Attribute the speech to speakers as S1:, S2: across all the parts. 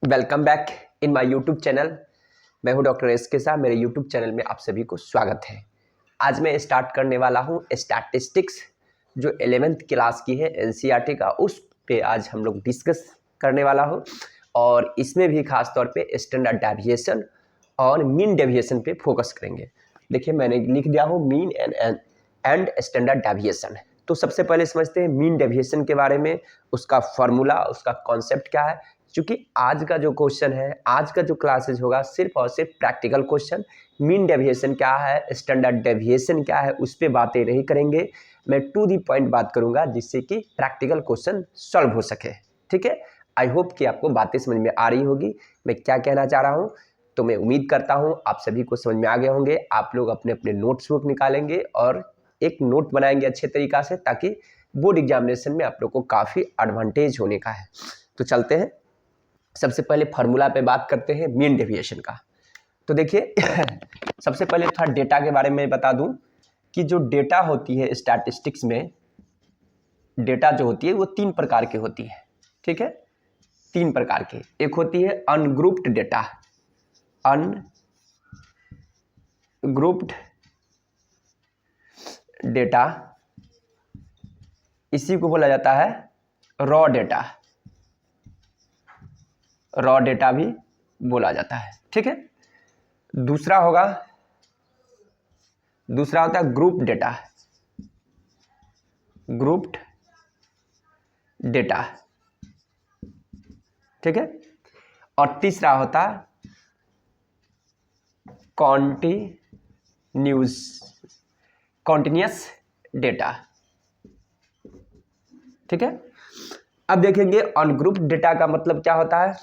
S1: Welcome back in my YouTube channel. मैं हूं doctor S के साथ। मेरे यूट्यूब चैनल में आप सभी को स्वागत है। आज मैं स्टार्ट करने वाला हूं स्टैटिस्टिक्स, जो 11th क्लास की है एनसीईआरटी का, उस पे आज हम लोग डिस्कस करने वाला हूं। और इसमें भी खास तौर पे स्टैंडर्ड डेविएशन और मीन डेविएशन पे फोकस करेंगे। देखिए, मैंने लिख दिया हूँ मीन एंड स्टैंडर्ड डेविएशन। तो सबसे पहले समझते हैं मीन डेविएशन के बारे में, उसका फॉर्मूला, उसका कॉन्सेप्ट क्या है। क्योंकि आज का जो क्वेश्चन है, आज का जो क्लासेज होगा, सिर्फ और सिर्फ प्रैक्टिकल क्वेश्चन, मीन डेविएशन क्या है, स्टैंडर्ड डेविएशन क्या है, उस पर बातें नहीं करेंगे। मैं टू दी पॉइंट बात करूंगा जिससे कि प्रैक्टिकल क्वेश्चन सॉल्व हो सके। ठीक है, आई होप कि आपको बातें समझ में आ रही होगी मैं क्या कहना चाह रहा हूँ। तो मैं उम्मीद करता हूँ आप सभी को समझ में आ गए होंगे। आप लोग अपने अपने नोट्स बुक निकालेंगे और एक नोट बनाएंगे अच्छे तरीक़ा से, ताकि बोर्ड एग्जामिनेशन में आप लोग को काफ़ी एडवांटेज होने का है। तो चलते हैं, सबसे पहले फार्मूला पे बात करते हैं मीन डेविएशन का। तो देखिए सबसे पहले थोड़ा डेटा के बारे में बता दूं कि जो डेटा होती है स्टैटिस्टिक्स में, डेटा जो होती है वो 3 प्रकार की होती है। ठीक है, 3 प्रकार की। एक होती है अनग्रुप्ड डेटा, अनग्रुप्ड डेटा, इसी को बोला जाता है रॉ डेटा, रॉ डेटा भी बोला जाता है। ठीक है, दूसरा होता है ग्रुप डेटा, ग्रुप्ड डेटा। ठीक है, और तीसरा होता कॉन्टिन्यूस डेटा। ठीक है, अब देखेंगे अनग्रुप्ड डेटा का मतलब क्या होता है।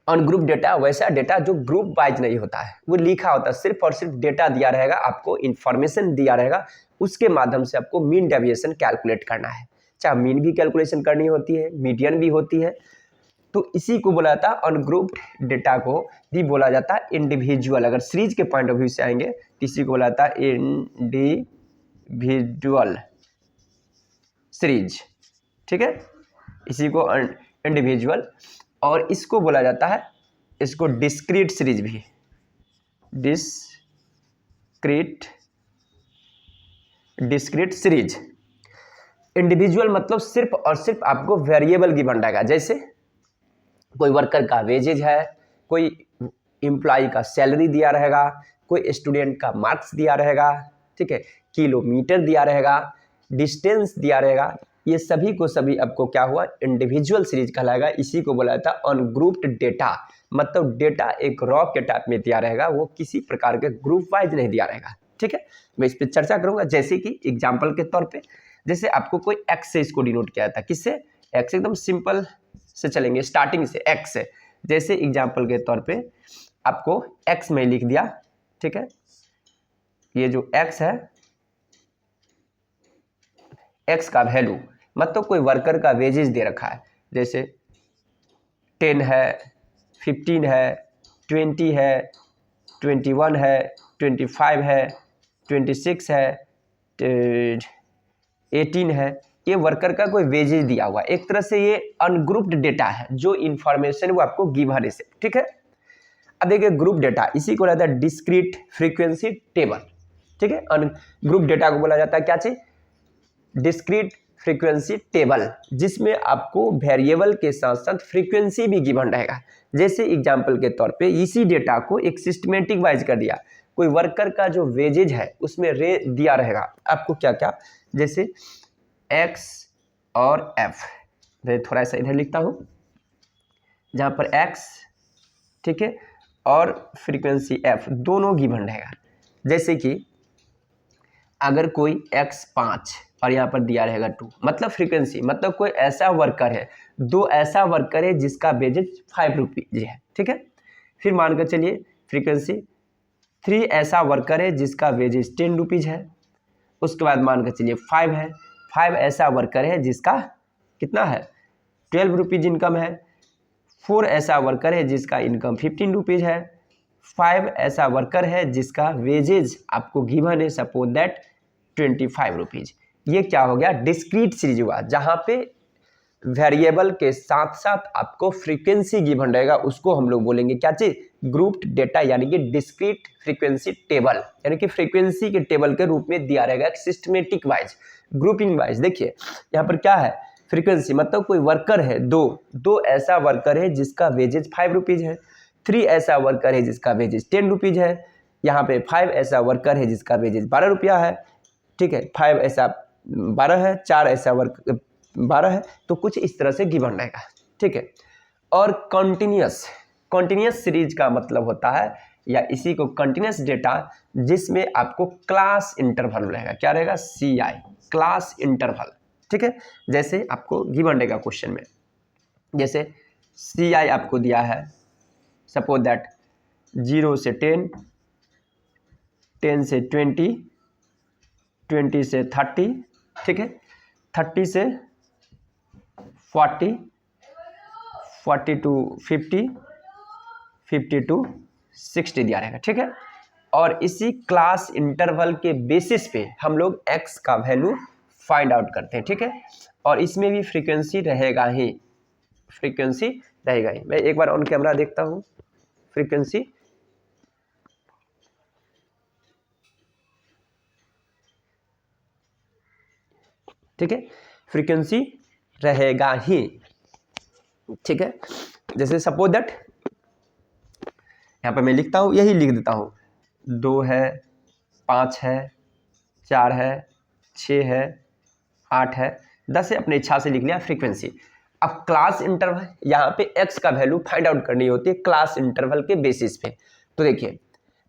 S1: अनग्रुप डेटा वैसा डेटा जो ग्रुप वाइज नहीं होता है, वो लिखा होता है, सिर्फ और सिर्फ डेटा दिया रहेगा, आपको इंफॉर्मेशन दिया रहेगा, उसके माध्यम से आपको मीन डेविएशन कैलकुलेट करना है। चाहे मीन भी कैलकुलेशन करनी होती है, मीडियन भी होती है। तो इसी को बोला जाता है अनग्रुप्ड डेटा को भी बोला जाता है इंडिविजुअल। अगर सीरीज के पॉइंट ऑफ व्यू से आएंगे तो इसी को बोला जाता है इंडिविजुअल सीरीज। ठीक है, इसी को इंडिविजुअल, और इसको बोला जाता है, इसको डिस्क्रीट सीरीज भी, डिस्क्रीट सीरीज। इंडिविजुअल मतलब सिर्फ और सिर्फ आपको वेरिएबल गिवन रहेगा, जैसे कोई वर्कर का वेजेज है, कोई एम्प्लॉय का सैलरी दिया रहेगा, कोई स्टूडेंट का मार्क्स दिया रहेगा, ठीक है, किलोमीटर दिया रहेगा, डिस्टेंस दिया रहेगा। ये सभी को सभी आपको क्या हुआ, इंडिविजुअल सीरीज कहलाएगा। इसी को बोला जाता है अनग्रुप्ड डेटा। मतलब डेटा एक रॉ के टाइप में दिया रहेगा, वो किसी प्रकार के ग्रुप वाइज नहीं दिया रहेगा। ठीक है, मैं इस पर चर्चा करूंगा। जैसे कि एग्जाम्पल के तौर पे, जैसे आपको कोई एक्स से इसको डिनोट किया था, किससे, एक्स। एकदम सिंपल से चलेंगे, स्टार्टिंग से एक्स से। जैसे एग्जाम्पल के तौर पे आपको एक्स में लिख दिया। ठीक है, ये जो एक्स है, एक्स का वैल्यू मतलब कोई वर्कर का वेजेस दे रखा है, जैसे 10 है, 15 है, 20 है, 21 है, 25 है, 26 है, 18 है। ये वर्कर का कोई वेजेज दिया हुआ, एक तरह से ये अनग्रुप्ड डेटा है, जो इंफॉर्मेशन वो आपको गिवन है। ठीक है, अब देखिए ग्रुप डेटा, इसी को रहता है डिस्क्रीट फ्रीक्वेंसी टेबल। ठीक है, अनग्रुप डेटा को बोला जाता है क्या चीज, डिस्क्रीट फ्रीक्वेंसी टेबल, जिसमें आपको वेरिएबल के साथ साथ फ्रीक्वेंसी भी गिवन रहेगा। जैसे एग्जांपल के तौर पे इसी डेटा को एक सिस्टमेटिक वाइज कर दिया, कोई वर्कर का जो वेजेज है उसमें रे दिया रहेगा आपको क्या क्या, जैसे एक्स और एफ। मैं थोड़ा सा इधर लिखता हूँ, जहाँ पर एक्स, ठीक है, और फ्रीक्वेंसी एफ दोनों गिवन रहेगा। जैसे कि अगर कोई एक्स 5 और यहाँ पर दिया रहेगा 2, मतलब फ्रीक्वेंसी, मतलब कोई ऐसा वर्कर है, 2 ऐसा वर्कर है जिसका वेजेज 5 रुपीज है। ठीक है, फिर मानकर चलिए फ्रीक्वेंसी 3 ऐसा वर्कर है जिसका वेजेज 10 रुपीज है। उसके बाद मानकर चलिए 5 है, 5 ऐसा वर्कर है जिसका कितना है, 12 रुपीज इनकम है। 4 ऐसा वर्कर है जिसका इनकम 15 रुपीज है। 5 ऐसा वर्कर है जिसका वेजेज आपको गिवन है, सपोज दैट 25 रुपीज। ये क्या हो गया, डिस्क्रीट सीरीज हुआ, जहाँ पे वेरिएबल के साथ साथ आपको फ्रीक्वेंसी गिवन रहेगा, उसको हम लोग बोलेंगे क्या चीज, ग्रुप्ड डेटा, यानी कि डिस्क्रीट फ्रीक्वेंसी टेबल, यानी कि फ्रीक्वेंसी के टेबल के रूप में दिया रहेगा सिस्टमेटिक वाइज, ग्रुपिंग वाइज। देखिए यहाँ पर क्या है, फ्रीक्वेंसी मतलब कोई वर्कर है, दो ऐसा वर्कर है जिसका वेजेज 5 रुपीज है, 3 ऐसा वर्कर है जिसका वेजेज 10 रुपीज है, यहाँ पे 5 ऐसा वर्कर है जिसका वेजेज 12 रुपया है, ठीक है, 5 ऐसा 12 है, 4 ऐसा वर्क 12 है, तो कुछ इस तरह से गिवन रहेगा, ठीक है। और कॉन्टिन्यूस सीरीज का मतलब होता है, या इसी को कंटिन्यूस डेटा, जिसमें आपको क्लास इंटरवल रहेगा, क्या रहेगा, CI, क्लास इंटरवल, ठीक है। जैसे आपको गिवन रहेगा क्वेश्चन में, जैसे CI आपको दिया है, सपोज दैट 0 से 10, 10 से 20, 20 से 30, ठीक है, 30 से 40, 40 टू 50, 50 टू 60 दिया रहेगा, ठीक है। और इसी क्लास इंटरवल के बेसिस पे हम लोग x का वैल्यू फाइंड आउट करते हैं, ठीक है। और इसमें भी फ्रीक्वेंसी रहेगा ही, मैं एक बार ऑन कैमरा देखता हूँ, फ्रीक्वेंसी ठीक है, फ्रीक्वेंसी रहेगा ही, ठीक है। जैसे सपोज दैट यहाँ पे मैं लिखता हूँ, यही लिख देता हूँ, 2 है, 5 है, 4 है, 6 है, 8 है, 10 है, अपने इच्छा से लिख लिया फ्रीक्वेंसी। अब क्लास इंटरवल, यहाँ पे x का वैल्यू फाइंड आउट करनी होती है क्लास इंटरवल के बेसिस पे। तो देखिए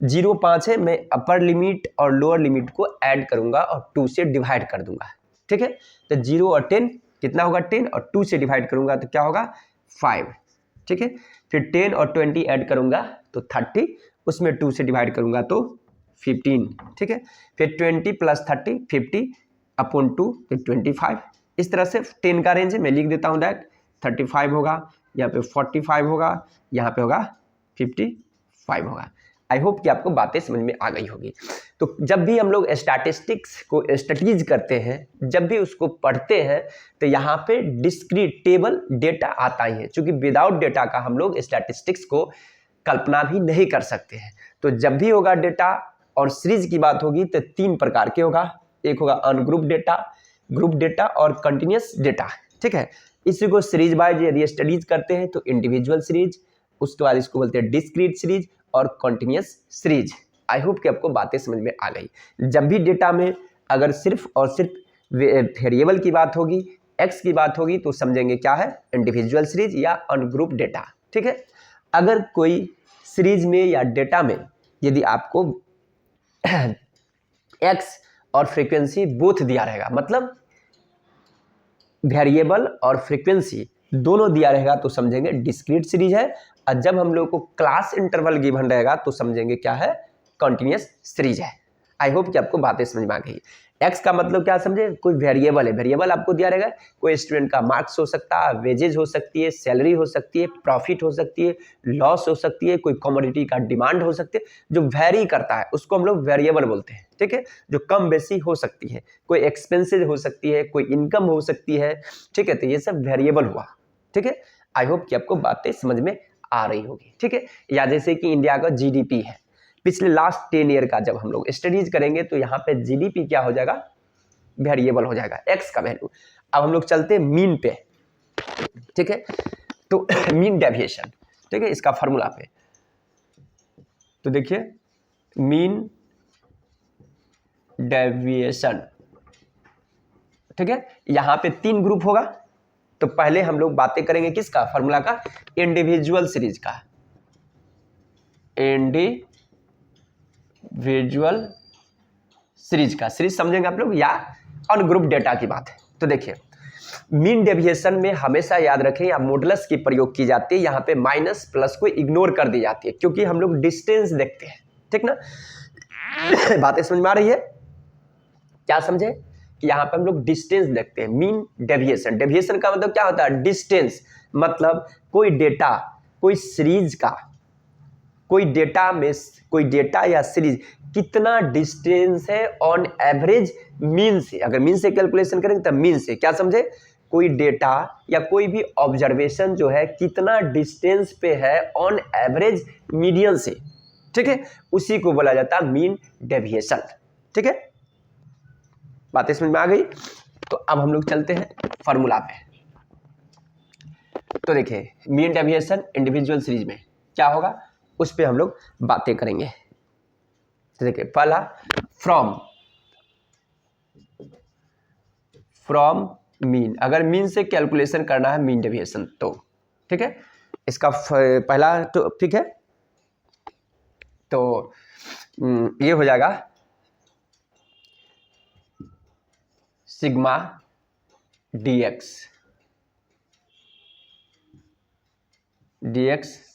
S1: 0, 5 है, मैं अपर लिमिट और लोअर लिमिट को ऐड करूंगा और 2 से डिवाइड कर दूंगा, ठीक है। तो 0 और 10 कितना होगा, 10, और 2 से डिवाइड करूंगा तो क्या होगा, 5, ठीक है। फिर 10 और 20 ऐड करूंगा तो 30, उसमें 2 से डिवाइड करूंगा तो 15, ठीक है। फिर 20 प्लस 30, 50 अपॉन 2 तो 25। इस तरह से 10 का रेंज है, मैं लिख देता हूँ दैट 35 होगा, यहाँ पे 45 होगा, यहाँ पे होगा 55 होगा। आई होप कि आपको बातें समझ में आ गई होगी। तो जब भी हम लोग स्टैटिस्टिक्स को स्टडीज करते हैं, जब भी उसको पढ़ते हैं, तो यहाँ पे डिस्क्रीट टेबल डेटा आता ही है, क्योंकि विदाउट डेटा का हम लोग स्टैटिस्टिक्स को कल्पना भी नहीं कर सकते हैं। तो जब भी होगा डेटा और सीरीज की बात होगी तो 3 प्रकार के होगा, एक होगा अनग्रुप डेटा, ग्रुप डेटा और कंटिन्यूस डेटा, ठीक है। इसी को सीरीज वाइज यदि स्टडीज करते हैं तो इंडिविजुअल सीरीज, उसके बाद इसको बोलते हैं डिस्क्रीट सीरीज और कंटिन्यूस सीरीज। आई होप कि आपको बातें समझ में आ गई। जब भी डेटा में अगर सिर्फ और सिर्फ वेरिएबल की बात होगी, एक्स की बात होगी, तो समझेंगे क्या है, इंडिविजुअल सीरीज या अनग्रुप डेटा, ठीक है। अगर कोई सीरीज में या डेटा में यदि आपको एक्स और फ्रीक्वेंसी बोथ दिया रहेगा, मतलब वेरिएबल और फ्रीक्वेंसी दोनों दिया रहेगा, तो समझेंगे डिस्क्रीट सीरीज है। और जब हम लोग को क्लास इंटरवल गिवन रहेगा तो समझेंगे क्या है, कंटिन्यूस सीरीज है। आई होप कि आपको बातें समझ में आ गई। एक्स का मतलब क्या समझे, कोई वेरिएबल है, वेरिएबल आपको दिया रहेगा, कोई स्टूडेंट का मार्क्स हो सकता है, वेजेज हो सकती है, सैलरी हो सकती है, प्रॉफिट हो सकती है, लॉस हो सकती है, कोई कमोडिटी का डिमांड हो सकती है, जो वेरी करता है उसको हम लोग वेरिएबल बोलते हैं, ठीक है। जो कम बेसी हो सकती है, कोई एक्सपेंसेज हो सकती है, कोई इनकम हो सकती है, ठीक है। तो ये सब वेरिएबल हुआ, ठीक है। आई होप कि आपको बातें समझ में आ रही होगी, ठीक है। या जैसे कि इंडिया का जीडीपी है, पिछले लास्ट 10 ईयर का जब हम लोग स्टडीज करेंगे तो यहाँ पे जीडीपी क्या हो जाएगा, वेरिएबल हो जाएगा, एक्स का वैल्यू। अब हम लोग चलते हैं मीन पे, ठीक है। तो मीन डेविएशन, ठीक है, इसका फॉर्मूला पे तो देखिए मीन डेविएशन, ठीक है। यहाँ पे 3 ग्रुप होगा। तो पहले हम लोग बातें करेंगे किसका, फॉर्मूला का, इंडिविजुअल सीरीज का, इंडिविजुअल सीरीज का, सीरीज समझेंगे आप लोग, या अनग्रुप डेटा की बात है। तो देखिए मीन डेविएशन में हमेशा याद रखें या मॉडुलस की प्रयोग की जाती है, यहाँ पे माइनस प्लस को इग्नोर कर दी जाती है, क्योंकि हम लोग डिस्टेंस देखते हैं, ठीक ना। बातें समझ में आ रही है, क्या समझे कि यहाँ पे हम लोग डिस्टेंस देखते हैं। मीन डेविएशन, डेविएशन का मतलब क्या होता है, डिस्टेंस, मतलब कोई डेटा, कोई सीरीज का, कोई डेटा में, कोई डेटा या सीरीज कितना डिस्टेंस है ऑन एवरेज मीन से। अगर मीन से कैलकुलेशन करेंगे तो मीन से क्या समझे, कोई डेटा या कोई भी ऑब्जर्वेशन जो है कितना डिस्टेंस पे है ऑन एवरेज मीडियन से, ठीक है, उसी को बोला जाता है मीन डेविएशन। ठीक है, बातें समझ में आ गई। तो अब हम लोग चलते हैं फॉर्मूला पे। तो देखिए मीन डेविएशन इंडिविजुअल सीरीज में क्या होगा उस पे हम लोग बातें करेंगे। तो देखिए पहला फ्रॉम मीन, अगर मीन से कैलकुलेशन करना है मीन डेविएशन तो, ठीक है, इसका पहला तो ठीक है, तो ये हो जाएगा सिग्मा dx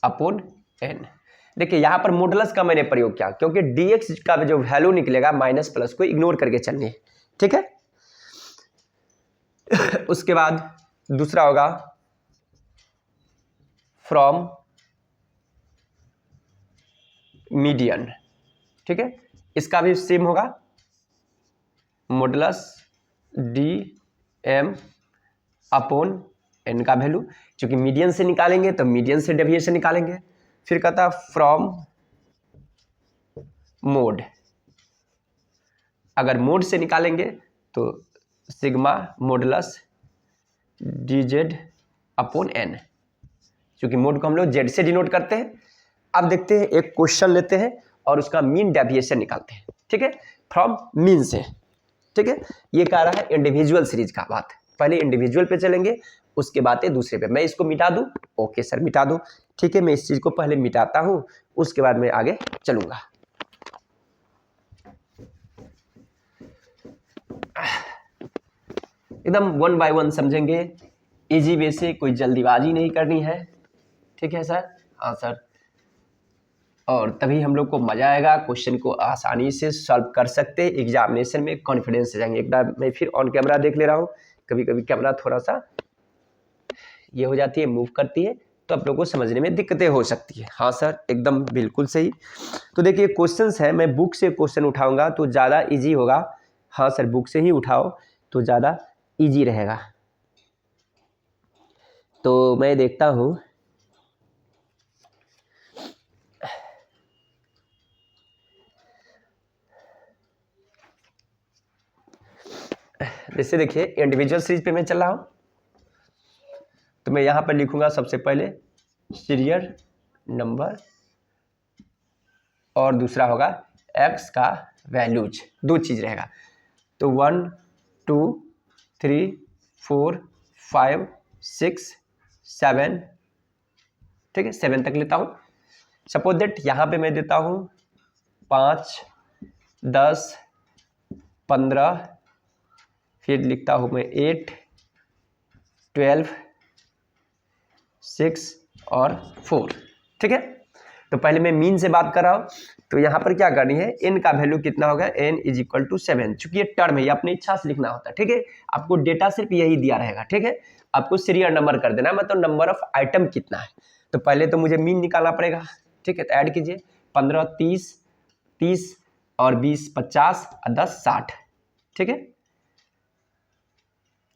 S1: अपॉन n। देखिए यहाँ पर मॉडुलस का मैंने प्रयोग किया क्योंकि dx का जो वैल्यू निकलेगा माइनस प्लस को इग्नोर करके चलनी, ठीक है। उसके बाद दूसरा होगा फ्रॉम मीडियन, ठीक है, इसका भी सेम होगा मॉडुलस dm अपॉन n का वैल्यू, क्योंकि मीडियन से निकालेंगे तो मीडियन से डेविएशन निकालेंगे। फिर कहता है फ्रॉम मोड, अगर मोड से निकालेंगे तो sigma modulus dz upon n, क्योंकि मोड को हम लोग z से डिनोट करते हैं। अब देखते हैं एक क्वेश्चन लेते हैं और उसका मीन डेविएशन निकालते हैं, ठीक है, फ्रॉम मीन से, ठीक है। ये कह रहा है इंडिविजुअल सीरीज का बात, पहले इंडिविजुअल पे चलेंगे उसके बाद दूसरे पे। मैं इसको मिटा दूं, ओके सर मिटा दूं, ठीक है, मैं इस चीज को पहले मिटाता हूं उसके बाद मैं आगे चलूंगा। एकदम वन बाय वन समझेंगे, इजी वे से, कोई जल्दीबाजी नहीं करनी है, ठीक है सर। हाँ सर, और तभी हम लोग को मजा आएगा, क्वेश्चन को आसानी से सॉल्व कर सकते हैं, एग्जामिनेशन में कॉन्फिडेंस से जाएंगे। एक बार मैं फिर ऑन कैमरा देख ले रहा हूँ, कभी कभी कैमरा थोड़ा सा ये हो जाती है, मूव करती है, तो आप लोगों को समझने में दिक्कतें हो सकती है। हाँ सर एकदम बिल्कुल सही। तो देखिए क्वेश्चंस है, मैं बुक से क्वेश्चन उठाऊंगा तो ज़्यादा इजी होगा। हाँ सर बुक से ही उठाओ तो ज़्यादा इजी रहेगा। तो मैं देखता हूँ, जैसे देखिए इंडिविजुअल सीरीज पे मैं चल रहा हूँ, तो मैं यहाँ पर लिखूंगा सबसे पहले सीरियल नंबर और दूसरा होगा x का वैल्यूज, दो चीज़ रहेगा। तो 1 2 3 4 5 6 7, ठीक है, 7 तक लेता हूँ। सपोज दैट यहाँ पे मैं देता हूँ 5 10 15, फिर लिखता हूँ मैं 8 12 6 और 4, ठीक है। तो पहले मैं मीन से बात कर रहा हूँ, तो यहाँ पर क्या करनी है, n का वैल्यू कितना होगा, n इज इक्वल टू 7, चूंकि ये टर्म है, ये अपनी इच्छा से लिखना होता है, ठीक है। आपको डेटा सिर्फ यही दिया रहेगा, ठीक है, आपको सीरियल नंबर कर देना, मतलब नंबर ऑफ आइटम कितना है। तो पहले तो मुझे मीन निकालना पड़ेगा, ठीक है, तो ऐड कीजिए 15 30 30 और 20 50 और 10 60, ठीक है।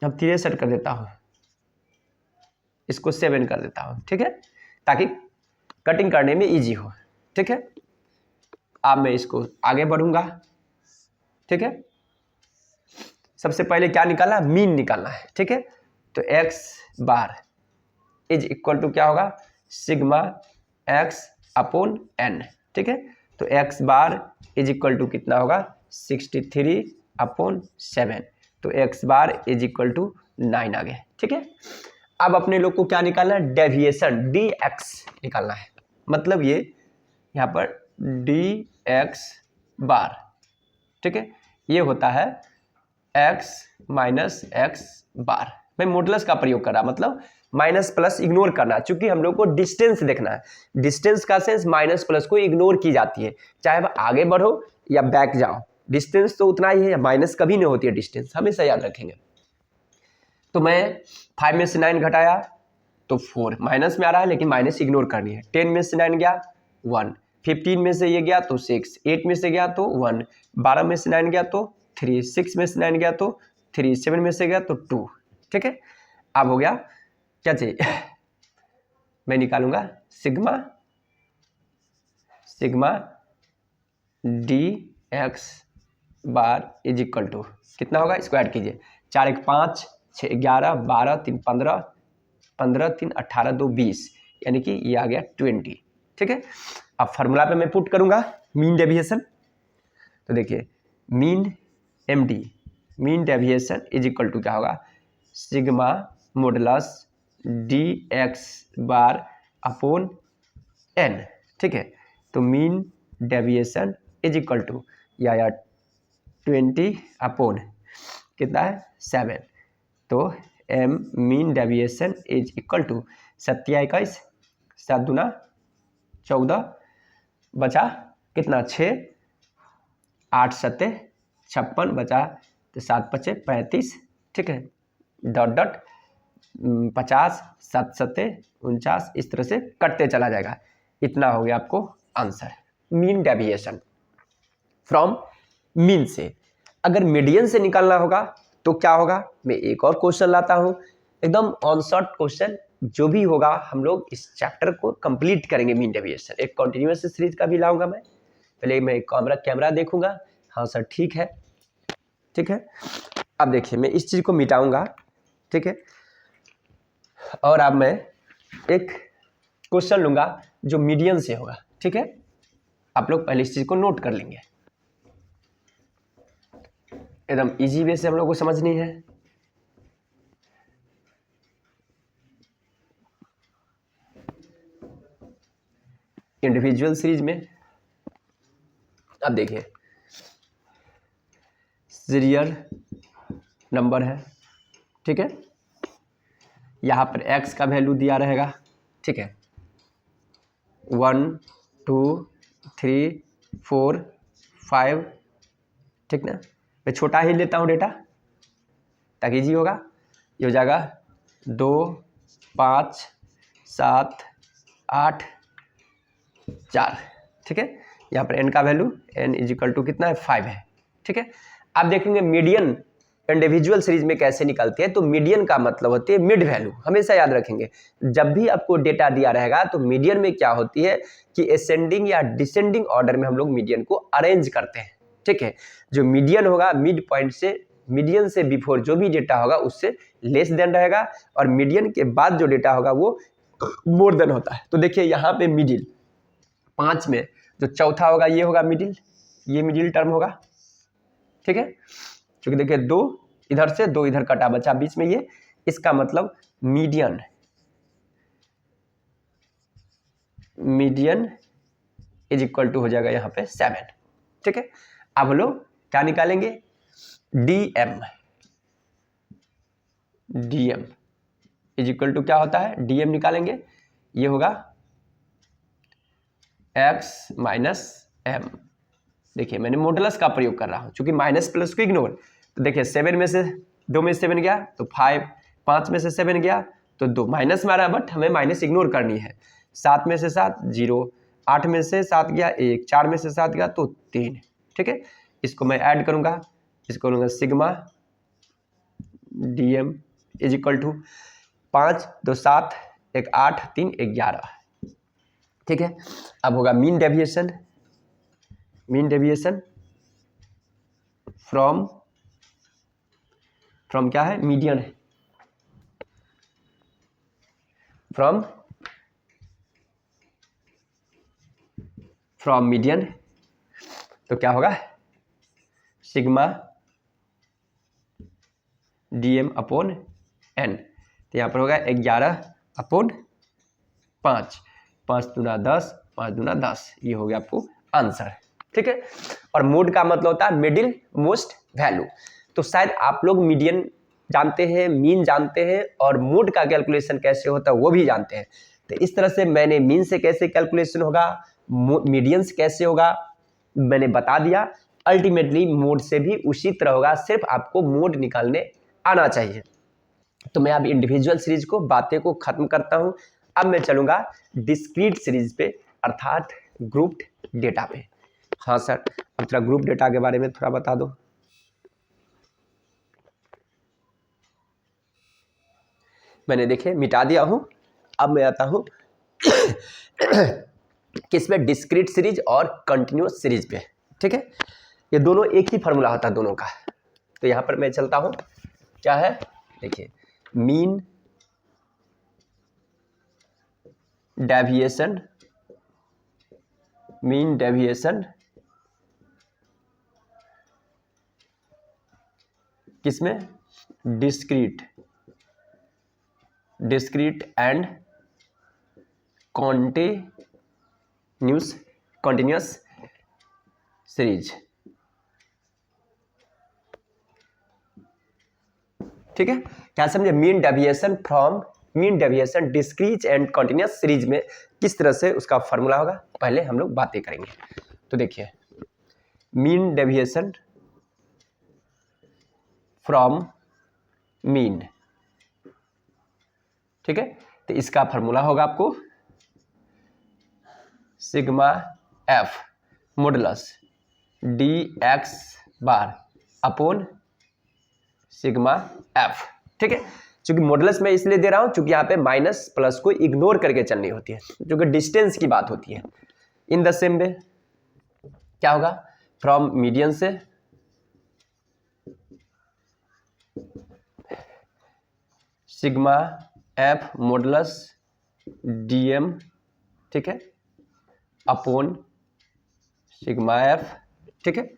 S1: अब 63 कर देता हूँ, इसको 7 कर देता हूँ, ठीक है, ताकि कटिंग करने में इजी हो, ठीक है। अब मैं इसको आगे बढ़ूंगा, ठीक है। सबसे पहले क्या निकालना, मीन निकालना है, ठीक है। तो x bar is equal to क्या होगा, सिग्मा x अपॉन n, ठीक है। तो x bar is equal to कितना होगा, 63 अपॉन 7, तो x bar is equal to 9 आ गया, ठीक है। अब अपने लोग को क्या निकालना है, डेविएशन dx निकालना है, मतलब ये यहाँ पर dx बार, ठीक है, ये होता है x माइनस x बार। मैं मॉडुलस का प्रयोग कर रहा, मतलब माइनस प्लस इग्नोर करना, चूंकि हम लोग को डिस्टेंस देखना है, डिस्टेंस का सेंस माइनस प्लस को इग्नोर की जाती है, चाहे वह आगे बढ़ो या बैक जाओ, डिस्टेंस तो उतना ही है, माइनस कभी नहीं होती है डिस्टेंस, हमेशा याद रखेंगे। तो मैं 5 में से 9 घटाया तो 4, माइनस में आ रहा है लेकिन माइनस इग्नोर करनी है। 10 में से 9 गया 1, 15 में से ये गया तो 6, 8 में से गया तो 1, 12 में से 9 गया तो 3, 6 में से 9 गया तो 3, 7 में से गया तो 2, ठीक है। अब हो गया क्या चाहिए, मैं निकालूंगा sigma D x bar is equal to कितना होगा, स्क्वायर कीजिए, 4 1 5 6 11 12 3 15 15 3 18 2 20, यानी कि ये आ गया 20। ठीक है, अब फार्मूला पे मैं पुट करूंगा मीन डेविएशन। तो देखिए mean M D mean deviation is equal to क्या होगा, sigma modulus D x bar upon N. ठीक है, तो mean deviation is equal to या 20 अपॉन कितना है 7, तो M mean deviation is equal to 27 7 दूना 14 बचा कितना 6 8 7 56 बचा तो 7 5 35। ठीक है, डॉट डॉट 50 7 7 49, इस तरह से कटते चला जाएगा। इतना हो गया आपको answer, mean deviation from mean से। अगर मीडियन से निकालना होगा तो क्या होगा, मैं एक और क्वेश्चन लाता हूं, एकदम ऑन शॉट क्वेश्चन, जो भी होगा हम लोग इस चैप्टर को कंप्लीट करेंगे। मीन डेविएशन एक कॉन्टिन्यूअस सीरीज का भी लाऊंगा मैं, पहले मैं कैमरा देखूंगा, हाँ सर ठीक है। ठीक है, अब देखिए मैं इस चीज को मिटाऊंगा। ठीक है, और अब मैं एक क्वेश्चन लूंगा जो मीडियन से होगा। ठीक है, आप लोग पहले इस चीज को नोट कर लेंगे, एकदम इजी वे से हम लोग को समझनी है। इंडिविजुअल सीरीज में अब देखिए सीरियल नंबर है। ठीक है, यहाँ पर x का वैल्यू दिया रहेगा। ठीक है, 1 2 3 4 5। ठीक ना, मैं छोटा ही लेता हूँ डेटा ताकि इजी होगा। ये हो जाएगा 2 5 7 8 4। ठीक है, यहाँ पर n का value n is equal to कितना है 5 है। ठीक है, आप देखेंगे मीडियन इंडिविजुअल सीरीज में कैसे निकलती है, तो मीडियन का मतलब होती है मिड वैल्यू, हमेशा याद रखेंगे। जब भी आपको डेटा दिया रहेगा तो मीडियन में क्या होती है कि असेंडिंग या डिसेंडिंग ऑर्डर में हम लोग मीडियन को अरेंज करते हैं। ठीक है, जो मीडियन होगा मिड पॉइंट से, मीडियन से बिफोर जो भी डेटा होगा उससे लेस देन रहेगा, और मीडियन के बाद जो डेटा होगा वो मोर देन होता है। तो देखिए यहाँ पे मिडिल 5 में जो चौथा होगा ये होगा मिडिल, ये मिडिल टर्म होगा। ठीक है, क्योंकि देखिए 2 इधर से 2 इधर कटा बचा बीच में ये, इसका मतलब मीडियन इज इक्वल टू हो जाएगा यहाँ पे 7। ठीक है, अब लोग क्या निकालेंगे, डीएम इज इक्वल टू क्या होता है, डीएम निकालेंगे, ये होगा x माइनस एम। देखिए मैंने मॉडुलस का प्रयोग कर रहा हूं, चूंकि माइनस प्लस को इग्नोर। तो देखिए 7 में से 2 में 7 गया तो 5, 5 में से 7 गया तो 2, माइनस मारा बट हमें माइनस इग्नोर करनी है। 7 में से 7 0, 8 में से 7 गया 1, 4 में से 7 गया तो 3। ठीक है, इसको मैं ऐड करूंगा, इसको करूंगा sigma DM is equal to 5 2 7 1 8 3 11। ठीक है, अब होगा मीन डेविएशन फ्रॉम क्या है, मीडियन है, फ्रॉम मीडियन। तो क्या होगा, सिग्मा डीएम अपॉन एन। तो यहाँ पर होगा 11 अपॉन 5, 5 दूना 10, 5 दूना 10, ये हो गया आपको आंसर। ठीक है, और मोड का मतलब होता है मिडिल मोस्ट वैल्यू। तो शायद आप लोग मीडियन जानते हैं, मीन जानते हैं, और मोड का कैलकुलेशन कैसे होता है वो भी जानते हैं। तो इस तरह से मैंने मीन से कैसे कैलकुलेशन होगा, मीडियन से कैसे होगा मैंने बता दिया। अल्टीमेटली मोड से भी उसी तरह होगा, सिर्फ आपको मोड निकालने आना चाहिए। तो मैं अब इंडिविजुअल सीरीज को बातें को खत्म करता हूं, अब मैं चलूंगा डिस्क्रीट सीरीज पे, अर्थात ग्रुप्ड डेटा पे। हाँ सर, अब थोड़ा ग्रुप डेटा के बारे में थोड़ा बता दो। मैंने देखिए मिटा दिया हूँ। अब मैं आता हूँ किसमें, डिस्क्रीट सीरीज और कंटिन्यूस सीरीज पे। ठीक है, ये दोनों एक ही फार्मूला होता है दोनों का। तो यहाँ पर मैं चलता हूँ, क्या है देखिए, मीन डेविएशन, मीन डेविएशन किसमें, discrete, discrete and continuous series. ठीक है, क्या समझे, mean deviation from, mean deviation discrete and continuous series में किस तरह से उसका फॉर्मूला होगा, पहले हम लोग बातें करेंगे। तो देखिए, मीन डेविएशन फ्रॉम मीन, ठीक है, तो इसका फॉर्मूला होगा आपको sigma F modulus D x bar upon sigma F. ठीक है, चूंकि मॉडुलस मैं इसलिए दे रहा हूं चूंकि यहाँ पे माइनस प्लस को इग्नोर करके चलनी होती है, जो कि डिस्टेंस की बात होती है। इन द सेम वे क्या होगा, फ्रॉम मीडियन से सिग्मा एफ मॉडुलस डीएम, ठीक है, अपॉन सिग्मा एफ। ठीक है,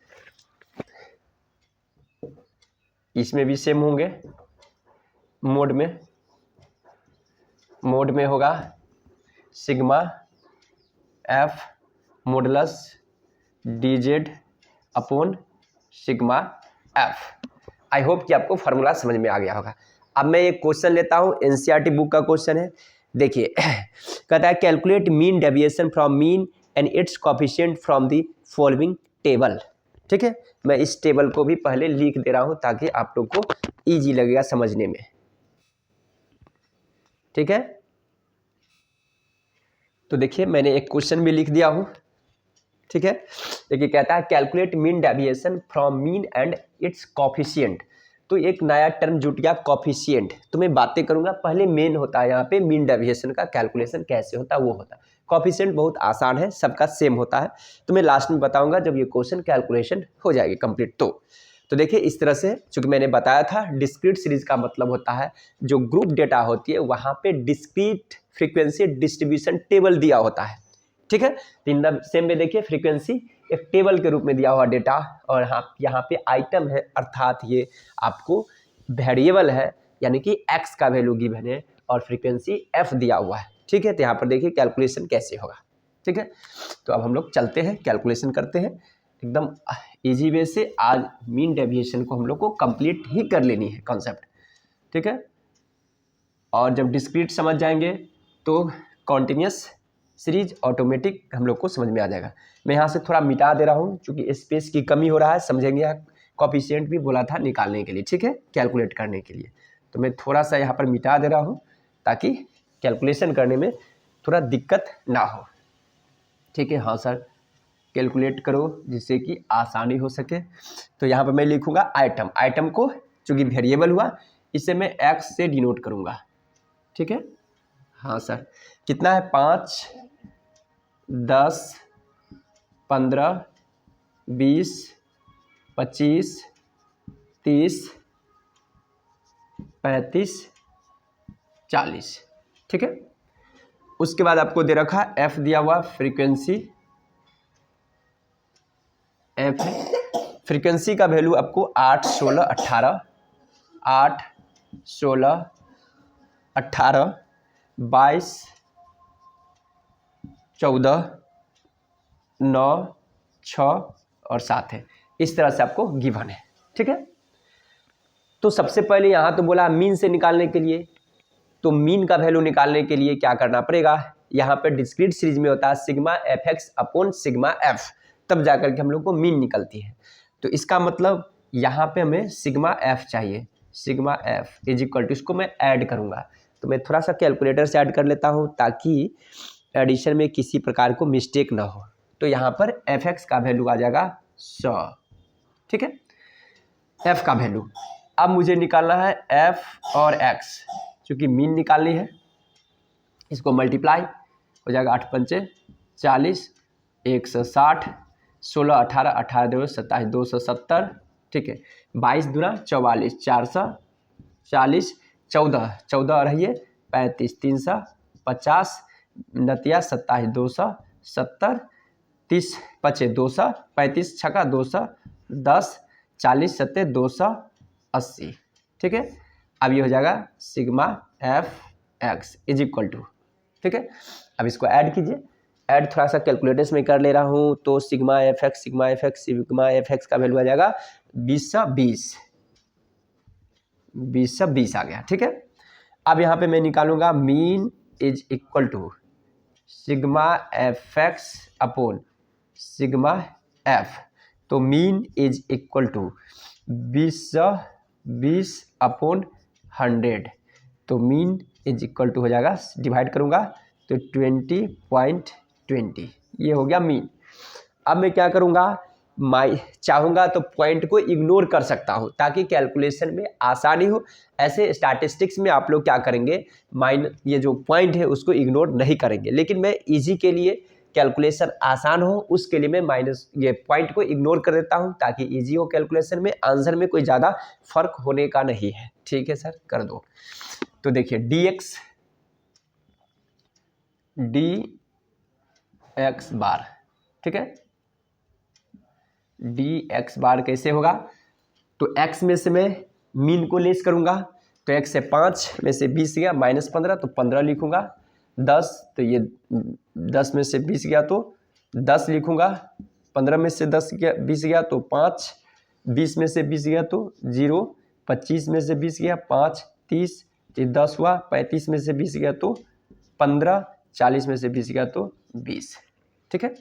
S1: इसमें भी सेम होंगे, मोड में होगा sigma F modulus DZ upon sigma F. I hope कि आपको फार्मूला समझ में आ गया होगा। अब मैं एक क्वेश्चन लेता हूं, एनसीईआरटी बुक का क्वेश्चन है। देखिए कहता है calculate mean deviation from mean and it's coefficient from the following table. ठीक है, मैं इस टेबल को भी पहले लिख दे रहा हूं ताकि आप लोग को इजी लगेगा समझने में। ठीक है, तो देखिए मैंने एक क्वेश्चन भी लिख दिया हूं। ठीक है, देखिए कहता है calculate mean deviation from mean and it's coefficient. तो एक नया टर्म जुट गया, कोएफिशिएंट। तो मैं बातें करूंगा, पहले मेन होता है यहाँ पे मीन डेविएशन का कैलकुलेशन कैसे होता है वो होता है। कोएफिशिएंट बहुत आसान है, सबका सेम होता है, तो मैं लास्ट में बताऊंगा जब ये क्वेश्चन कैलकुलेशन हो जाएगी कंप्लीट। तो देखिए इस तरह से, चूंकि मैंने बताया था डिस्क्रीट सीरीज का मतलब होता है जो ग्रुप डेटा होती है वहां पे डिस्क्रीट फ्रीक्वेंसी डिस्ट्रीब्यूशन टेबल दिया होता है। ठीक है, तो इन द सेम में देखिए फ्रीक्वेंसी एक टेबल के रूप में दिया हुआ डेटा, और यहाँ पे आइटम है, अर्थात ये आपको वेरिएबल है, यानी कि एक्स का वैल्यू गिवन है और फ्रीक्वेंसी एफ दिया हुआ है। ठीक है, तो यहाँ पर देखिए कैलकुलेशन कैसे होगा। ठीक है, तो अब हम लोग चलते हैं, कैलकुलेशन करते हैं एकदम इजी वे से। आज मीन डेविएशन को हम लोग को कंप्लीट ही कर लेनी है कॉन्सेप्ट। ठीक है, और जब डिस्क्रीट समझ जाएंगे तो कॉन्टिन्यूस सीरीज ऑटोमेटिक हम लोग को समझ में आ जाएगा। मैं यहाँ से थोड़ा मिटा दे रहा हूँ क्योंकि स्पेस की कमी हो रहा है, समझेंगे। कोएफिशिएंट भी बोला था निकालने के लिए, ठीक है, कैलकुलेट करने के लिए, तो मैं थोड़ा सा यहाँ पर मिटा दे रहा हूँ ताकि कैलकुलेशन करने में थोड़ा दिक्कत ना हो। ठीक है, हाँ सर कैलकुलेट करो जिससे कि आसानी हो सके। तो यहाँ पर मैं लिखूँगा आइटम, आइटम को चूँकि वेरिएबल हुआ इसे मैं एक्स से डिनोट करूँगा। ठीक है, हाँ सर, कितना है, 5, 10, 15, 20, 25, 30, 35, 40। ठीक है, उसके बाद आपको दे रखा एफ दिया हुआ फ्रीक्वेंसी, एफ फ्रीक्वेंसी का वैल्यू आपको 8, 16, 18, 8, 16, 18, 22, 14, 9, 6 और 7 है। इस तरह से आपको गिवन है। ठीक है, तो सबसे पहले यहाँ तो बोला मीन से निकालने के लिए, तो मीन का वैल्यू निकालने के लिए क्या करना पड़ेगा, यहाँ पे डिस्क्रीट सीरीज में होता है sigma F x upon sigma F, तब जाकर के हम लोग को मीन निकलती है। तो इसका मतलब यहाँ पे हमें सिग्मा एफ चाहिए, sigma F is equal to, इसको मैं ऐड करूँगा, तो मैं थोड़ा सा कैलकुलेटर से ऐड कर लेता हूँ ताकि एडिशन में किसी प्रकार को मिस्टेक ना हो। तो यहाँ पर एफ एक्स का वैल्यू आ जाएगा 100। ठीक है, एफ का वैल्यू अब मुझे निकालना है एफ और एक्स, चूँकि मीन निकालनी है, इसको मल्टीप्लाई हो जाएगा 8 पंचे 40, 160, 16 18, 18 2 27, 270, ठीक है। 22 दूना 44, 440, 14 14 और है 35, 350, 29 27, 270, 30 25 200, 35 छक्का 210, 40 7 280, ठीक है। अब ये हो जाएगा sigma F X is equal to, ठीक है। अब इसको ऐड कीजिए, ऐड थोड़ा सा कैलकुलेटर्स में कर ले रहा हूँ, तो सिग्मा एफ एक्स का वैल्यू आ जाएगा 20 आ गया, ठीक है। अब यहाँ पे मैं निकालूंगा mean is equal to sigma F x upon sigma f, तो mean is equal to 20 upon 100, तो मीन इज इक्वल टू हो जाएगा, डिवाइड करूँगा तो 20.20, ये हो गया मीन। अब मैं क्या करूँगा, चाहूँगा तो पॉइंट को इग्नोर कर सकता हूँ ताकि कैलकुलेशन में आसानी हो। ऐसे स्टैटिस्टिक्स में आप लोग क्या करेंगे, ये जो पॉइंट है उसको इग्नोर नहीं करेंगे, लेकिन मैं इजी के लिए, कैलकुलेशन आसान हो उसके लिए मैं ये पॉइंट को इग्नोर कर देता हूँ ताकि इजी हो कैलकुलेशन में, आंसर में कोई ज़्यादा फर्क होने का नहीं है, ठीक है सर, कर दो। तो देखिए डी एक्स बार, ठीक है, डी एक्स बार कैसे होगा, तो x में से मैं मीन को लेस करूँगा, तो x से 5 में से 20 गया -15, तो 15 लिखूँगा, 10 तो ये 10 में से 20 गया तो 10 लिखूँगा, 15 में से 20 गया तो 5, 20 में से 20 गया तो 0, 25 में से 20 गया 5, 30 10 हुआ, 35 में से 20 गया तो 15, 40 में से 20 गया तो 20, ठीक है।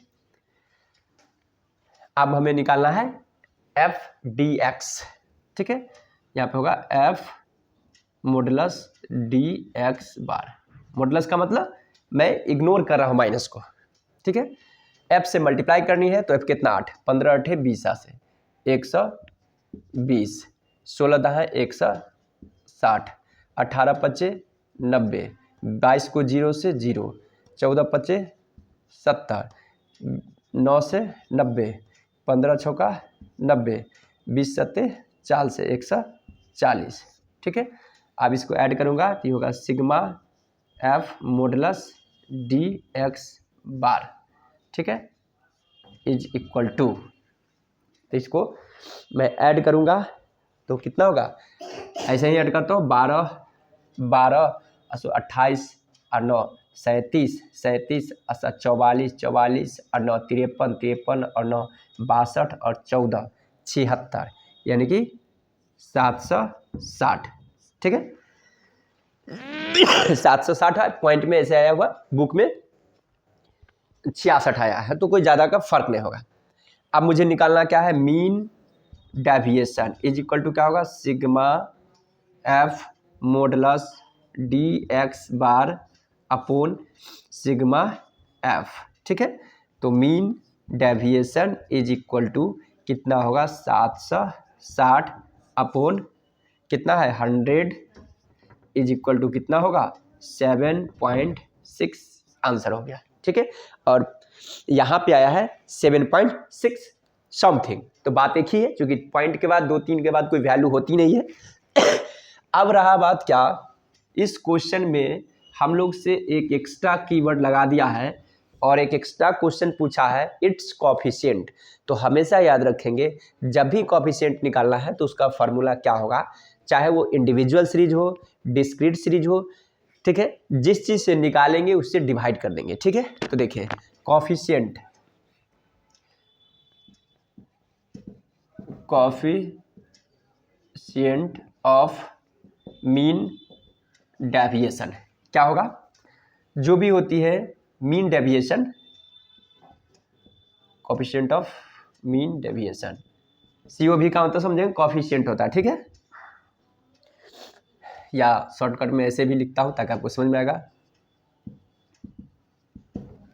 S1: अब हमें निकालना है एफ डी एक्स, ठीक है, यहाँ पे होगा एफ मॉडुलस डी एक्स बार। मॉडुलस का मतलब मैं इग्नोर कर रहा हूँ माइनस को, ठीक है। एफ से मल्टीप्लाई करनी है तो एफ कितना 8, 15 8 20 से 120, 16 10 160, 18 25 90, 22 को 0 से 0, 14 25 70, 9 से 90, 15 छक्का 90, 20 7 4 से 140, ठीक है। अब इसको ऐड करूँगा तो ये होगा sigma F modulus D x bar, ठीक है, इज इक्वल टू, तो इसको मैं ऐड करूँगा तो कितना होगा, ऐसे ही ऐड करता हूँ, 12 28 और 9 37 37 44 44 और 9 53 और 9 62 और 14 76, यानी कि 760, ठीक है। 760 है, पॉइंट में ऐसे आया हुआ, बुक में 66 आया है, तो कोई ज़्यादा का फर्क नहीं होगा। अब मुझे निकालना क्या है, mean deviation is equal to क्या होगा, sigma F modulus D x bar upon sigma F, ठीक है। तो mean deviation is equal to कितना होगा, 760 अपॉन कितना है 100 इज इक्वल टू कितना होगा 7.6, आंसर हो गया, ठीक है। और यहाँ पे आया है 7.6 समथिंग, तो बात एक ही है, क्योंकि पॉइंट के बाद 2 3 के बाद कोई वैल्यू होती नहीं है। अब रहा बात क्या, इस क्वेश्चन में हम लोग से एक एक्स्ट्रा कीवर्ड लगा दिया है और एक एक्स्ट्रा क्वेश्चन पूछा है इट्स कोएफिशिएंट। तो हमेशा याद रखेंगे जब भी कोएफिशिएंट निकालना है तो उसका फार्मूला क्या होगा, चाहे वो इंडिविजुअल सीरीज हो, डिस्क्रीट सीरीज हो, ठीक है, जिस चीज़ से निकालेंगे उससे डिवाइड कर देंगे, ठीक है। तो देखिए कोएफिशिएंट ऑफ मीन डेविएशन क्या होगा, जो भी होती है mean deviation, coefficient of mean deviation, COV का मतलब समझेंगे कोएफिशिएंट होता है, ठीक है, या शॉर्टकट में ऐसे भी लिखता हूं ताकि आपको समझ में आएगा,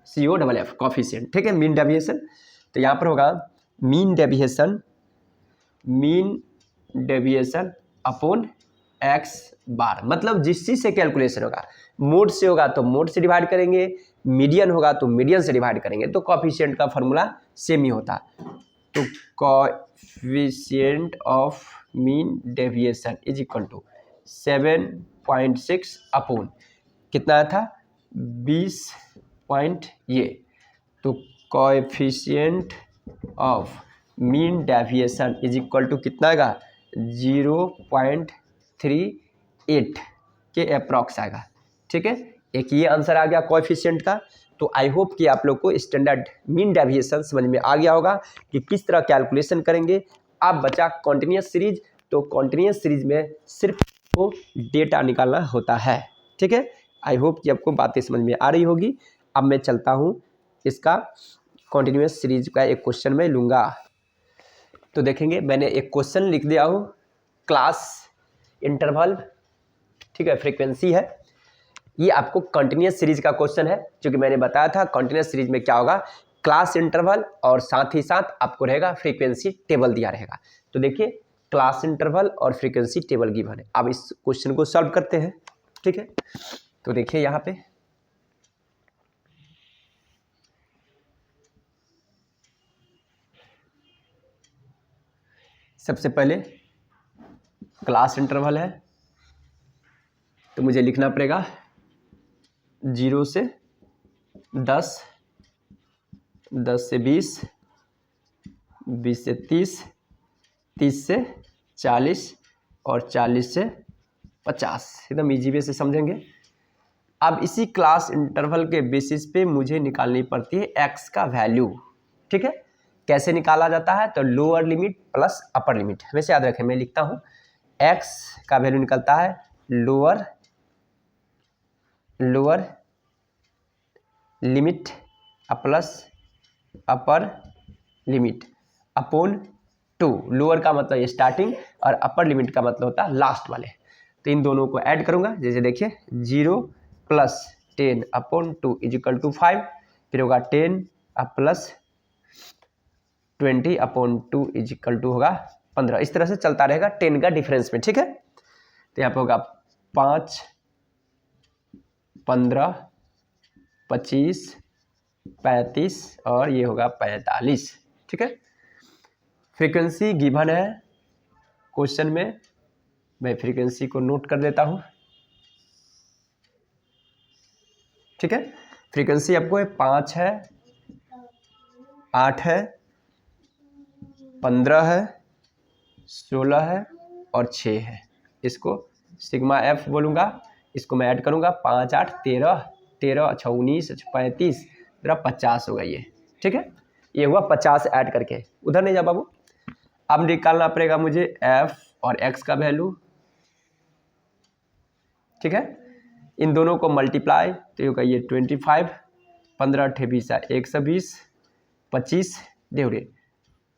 S1: COFF कोएफिशिएंट, ठीक है, मीन डेविएशन। तो यहाँ पर होगा मीन डेविएशन अपॉन एक्स बार, मतलब जिस चीज़ से कैलकुलेशन होगा, मोड से होगा तो मोड से डिवाइड करेंगे, मीडियन होगा तो मीडियन से डिवाइड करेंगे, तो कोएफिशिएंट का फॉर्मूला सेम ही होता है। तो coefficient of mean deviation is equal to 7.6 upon कितना था 20 पॉइंट ये, तो coefficient of mean deviation is equal to कितना आएगा 0.38 के अप्रॉक्स आएगा। ठीक है, एक ये आंसर आ गया कोएफिशिएंट का। तो आई होप कि आप लोग को स्टैंडर्ड मीन डेविएशन समझ में आ गया होगा कि किस तरह कैलकुलेशन करेंगे। अब बचा कॉन्टिन्यूस सीरीज, तो कॉन्टिन्यूस सीरीज में सिर्फ को डेटा निकालना होता है। ठीक है, आई होप कि आपको बातें समझ में आ रही होगी। अब मैं चलता हूँ इसका कॉन्टिन्यूस सीरीज का एक क्वेश्चन में लूँगा। तो देखेंगे मैंने एक क्वेश्चन लिख दिया हूँ, क्लास इंटरवल, ठीक है, फ्रीक्वेंसी है। ये आपको कंटिन्यूस सीरीज का क्वेश्चन है, जो कि मैंने बताया था कंटिन्यूस सीरीज में क्या होगा, क्लास इंटरवल और साथ ही साथ आपको रहेगा फ्रीक्वेंसी टेबल दिया रहेगा। तो देखिए क्लास इंटरवल और फ्रीक्वेंसी टेबल गिवन है। अब इस क्वेश्चन को सॉल्व करते हैं। ठीक है, तो देखिए यहाँ पे सबसे पहले क्लास इंटरवल है, तो मुझे लिखना पड़ेगा 0 से 10, 10 से 20, 20 से 30, 30 से 40 और 40 से 50। एकदम ईजी वे से समझेंगे। अब इसी क्लास इंटरवल के बेसिस पे मुझे निकालनी पड़ती है एक्स का वैल्यू। ठीक है, कैसे निकाला जाता है, तो lower limit plus upper limit. वैसे याद रखें, मैं लिखता हूँ एक्स का वैल्यू निकलता है lower limit plus upper limit upon 2। Lower का मतलब स्टार्टिंग और अपर लिमिट का मतलब होता है लास्ट वाले। तो इन दोनों को ऐड करूंगा, जैसे देखिए 0 plus 10 upon 2 is equal to 5, फिर होगा 10 plus 20 upon 2 is equal to होगा 15। इस तरह से चलता रहेगा 10 का डिफरेंस में। ठीक है, तो यहाँ पे होगा 5, 15, 25, 35 और ये होगा 45। ठीक है, फ्रीक्वेंसी गिवन है क्वेश्चन में, मैं फ्रीक्वेंसी को नोट कर देता हूं। ठीक है, फ्रीक्वेंसी आपको है 5 है, 8 है, 15 है, 16 है और 6 है। इसको सिग्मा एफ बोलूँगा, इसको मैं ऐड करूँगा 5, 8, 13, 13 अच्छा 19 अच्छा 35 50 होगा ये। ठीक है, ये हुआ 50 ऐड करके। उधर नहीं जा बाबू। अब निकालना पड़ेगा मुझे एफ और एक्स का वैल्यू। ठीक है, इन दोनों को मल्टीप्लाई तो होगा ये 25, 15 अट्ठे 20 120, 25 डेढ़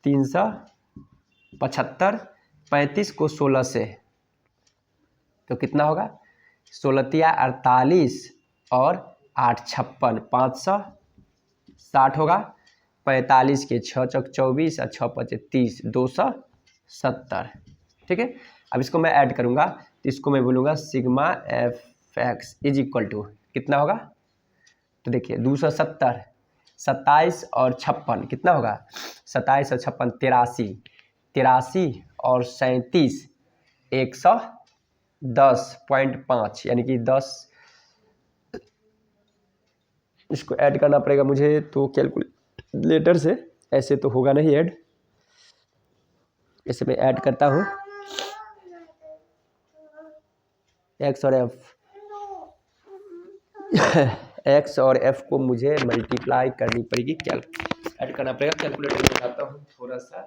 S1: 375, 35 को 16 से तो कितना होगा 16 48 और 8 56 560 होगा। 45 के 6 चौक 24 और 6 5 30 270। ठीक है, अब इसको मैं ऐड करूंगा तो इसको मैं बोलूँगा sigma F X is equal to कितना होगा, तो देखिए 270, 27 और 56 कितना होगा 27 और 56 83, 83 और 37 110.5 यानी कि 10। इसको ऐड करना पड़ेगा मुझे तो कैलकुलेटर से, ऐसे तो होगा नहीं ऐड। ऐसे मैं ऐड करता हूँ एक्स और एफ एक्स और एफ को मुझे मल्टीप्लाई करनी पड़ेगी, ऐड करना पड़ेगा। कैलकुलेटर में जाता हूँ थोड़ा सा।